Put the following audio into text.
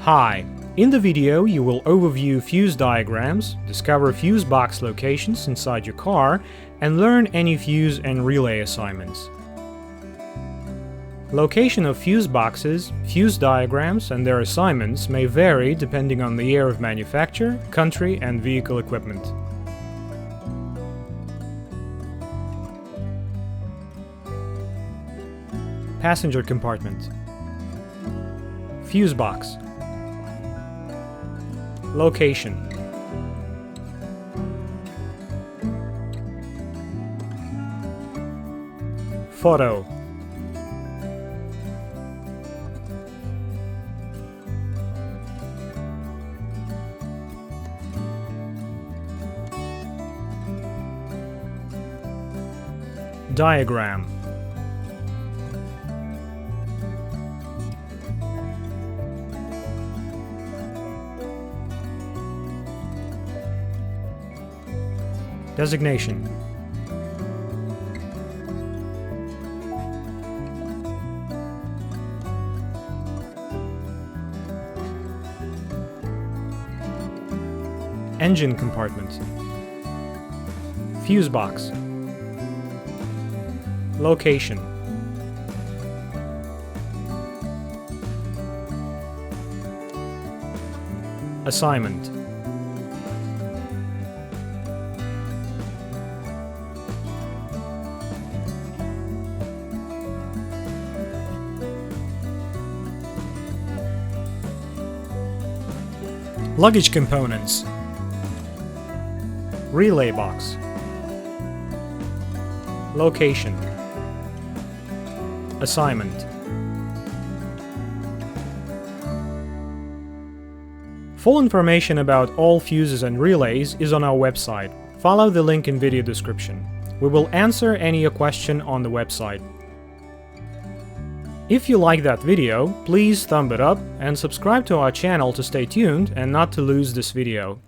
Hi! In the video you will overview fuse diagrams, discover fuse box locations inside your car, and learn any fuse and relay assignments. Location of fuse boxes, fuse diagrams, and their assignments may vary depending on the year of manufacture, country, and vehicle equipment. Passenger compartment. Fuse box. Location. Photo. Diagram. Designation. Engine compartment. Fuse box. Location. Assignment. Luggage components. Relay box. Location. Assignment. Full information about all fuses and relays is on our website. Follow the link in video description. We will answer any question on the website. If you like that video, please thumb it up and subscribe to our channel to stay tuned and not to lose this video.